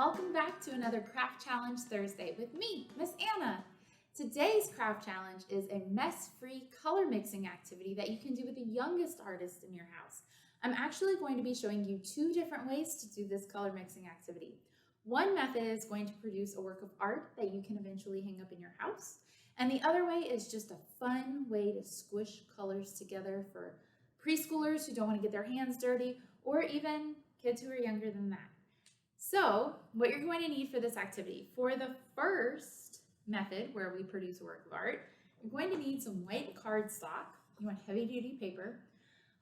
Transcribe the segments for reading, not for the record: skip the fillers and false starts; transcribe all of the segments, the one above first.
welcome back to another Craft Challenge Thursday with me, Miss Anna. Today's craft challenge is a mess-free color mixing activity that you can do with the youngest artist in your house. I'm actually going to be showing you two different ways to do this color mixing activity. One method is going to produce a work of art that you can eventually hang up in your house, and the other way is just a fun way to squish colors together for preschoolers who don't want to get their hands dirty, or even kids who are younger than that. So what you're going to need for this activity, for the first method where we produce a work of art, you're going to need some white cardstock. You want heavy duty paper.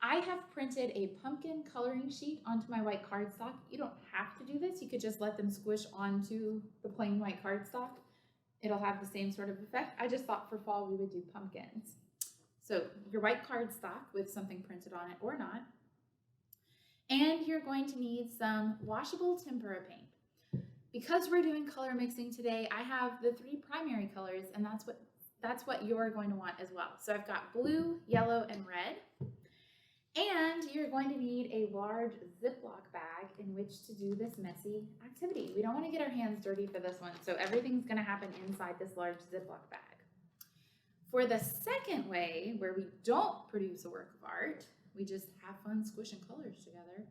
I have printed a pumpkin coloring sheet onto my white cardstock. You don't have to do this. You could just let them squish onto the plain white cardstock. It'll have the same sort of effect. I just thought for fall we would do pumpkins. So your white cardstock with something printed on it or not. And you're going to need some washable tempera paint. Because we're doing color mixing today, I have the three primary colors, and that's what you're going to want as well. So I've got blue, yellow, and red. And you're going to need a large Ziploc bag in which to do this messy activity. We don't want to get our hands dirty for this one, so everything's going to happen inside this large Ziploc bag. For the second way, where we don't produce a work of art, we just have fun squishing colors together,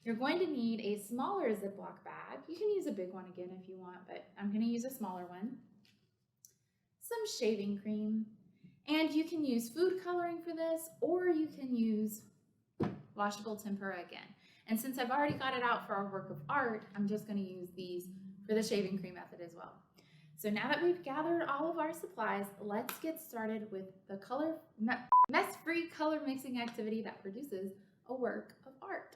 you're going to need a smaller Ziploc bag. You can use a big one again if you want, but I'm going to use a smaller one. Some shaving cream, and you can use food coloring for this, or you can use washable tempera again. And since I've already got it out for our work of art, I'm just going to use these for the shaving cream method as well. So now that we've gathered all of our supplies, let's get started with the mess-free color mixing activity that produces a work of art.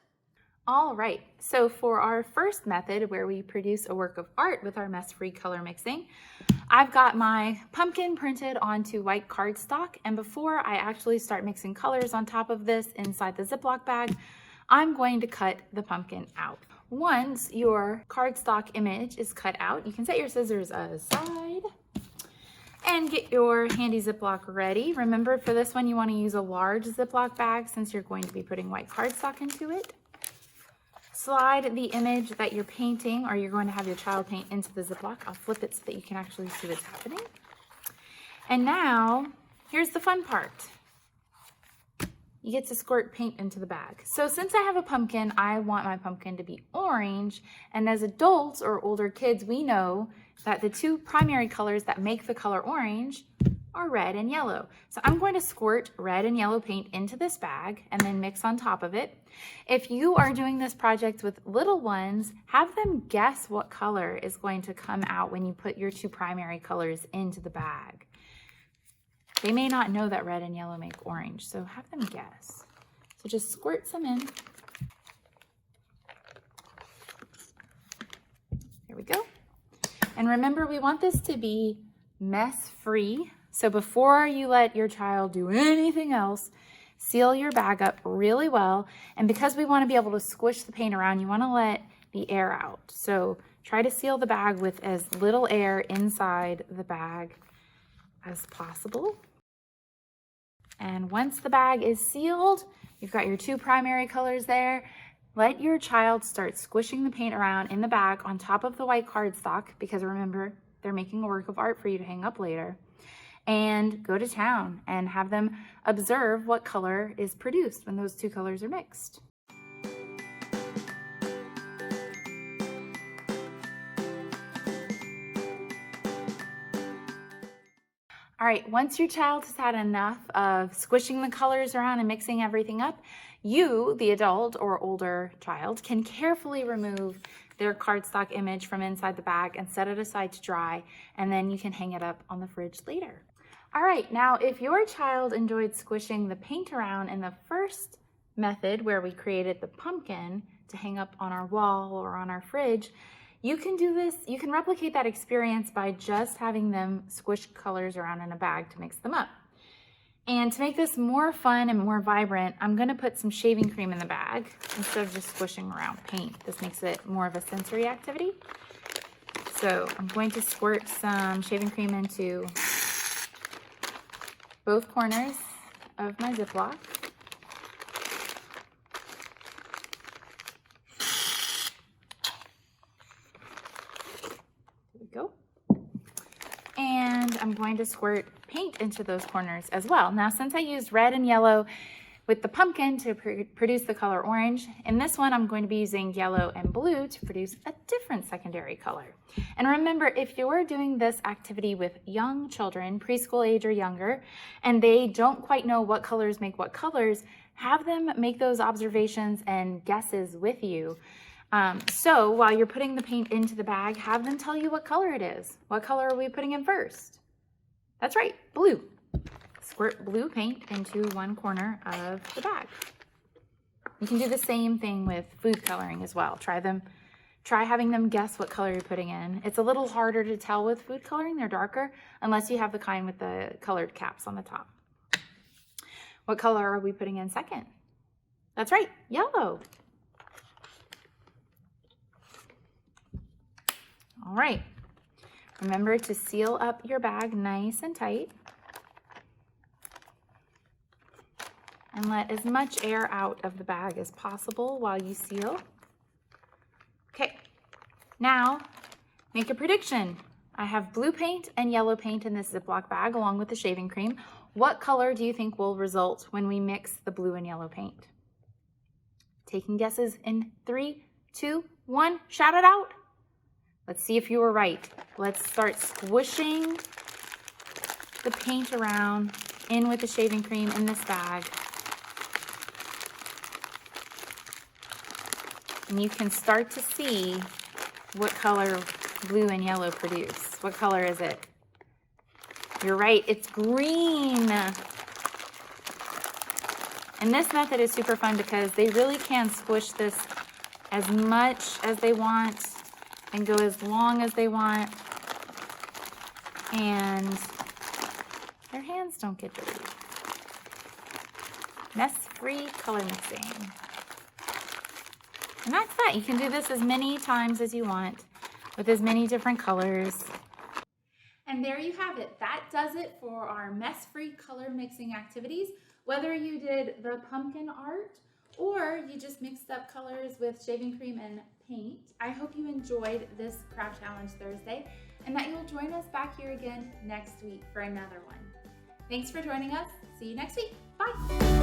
All right, so for our first method where we produce a work of art with our mess-free color mixing, I've got my pumpkin printed onto white cardstock, and before I actually start mixing colors on top of this inside the Ziploc bag, I'm going to cut the pumpkin out. Once your cardstock image is cut out, you can set your scissors aside and get your handy Ziploc ready. Remember, for this one, you want to use a large Ziploc bag since you're going to be putting white cardstock into it. Slide the image that you're painting, or you're going to have your child paint, into the Ziploc. I'll flip it so that you can actually see what's happening. And now, here's the fun part. You get to squirt paint into the bag. So since I have a pumpkin, I want my pumpkin to be orange. And as adults or older kids, we know that the two primary colors that make the color orange are red and yellow. So I'm going to squirt red and yellow paint into this bag and then mix on top of it. If you are doing this project with little ones, have them guess what color is going to come out when you put your two primary colors into the bag. They may not know that red and yellow make orange, so have them guess. So just squirt some in. Here we go. And remember, we want this to be mess-free. So before you let your child do anything else, seal your bag up really well. And because we want to be able to squish the paint around, you want to let the air out. So try to seal the bag with as little air inside the bag as possible. And once the bag is sealed, you've got your two primary colors there. Let your child start squishing the paint around in the bag on top of the white cardstock, because remember, they're making a work of art for you to hang up later. And go to town and have them observe what color is produced when those two colors are mixed. All right, once your child has had enough of squishing the colors around and mixing everything up, you, the adult or older child, can carefully remove their cardstock image from inside the bag and set it aside to dry, and then you can hang it up on the fridge later. All right, now if your child enjoyed squishing the paint around in the first method where we created the pumpkin to hang up on our wall or on our fridge, you can do this, you can replicate that experience by just having them squish colors around in a bag to mix them up. And to make this more fun and more vibrant, I'm gonna put some shaving cream in the bag instead of just squishing around paint. This makes it more of a sensory activity. So I'm going to squirt some shaving cream into both corners of my Ziploc. I'm going to squirt paint into those corners as well. Now, since I used red and yellow with the pumpkin to produce the color orange, in this one I'm going to be using yellow and blue to produce a different secondary color. And remember, if you're doing this activity with young children, preschool age or younger, and they don't quite know what colors make what colors, have them make those observations and guesses with you. So while you're putting the paint into the bag, have them tell you what color it is. What color are we putting in first? That's right, blue. Squirt blue paint into one corner of the bag. You can do the same thing with food coloring as well. Try having them guess what color you're putting in. It's a little harder to tell with food coloring, they're darker, unless you have the kind with the colored caps on the top. What color are we putting in second? That's right, yellow. All right, remember to seal up your bag nice and tight. And let as much air out of the bag as possible while you seal. Okay, now make a prediction. I have blue paint and yellow paint in this Ziploc bag along with the shaving cream. What color do you think will result when we mix the blue and yellow paint? Taking guesses in 3, 2, 1, shout it out. Let's see if you were right. Let's start squishing the paint around in with the shaving cream in this bag. And you can start to see what color blue and yellow produce. What color is it? You're right, it's green. And this method is super fun because they really can squish this as much as they want and go as long as they want. And their hands don't get dirty. Mess-free color mixing. And that's that. You can do this as many times as you want with as many different colors. And there you have it. That does it for our mess-free color mixing activities. Whether you did the pumpkin art or you just mixed up colors with shaving cream and paint, I hope you enjoyed this Craft Challenge Thursday and that you'll join us back here again next week for another one. Thanks for joining us. See you next week. Bye.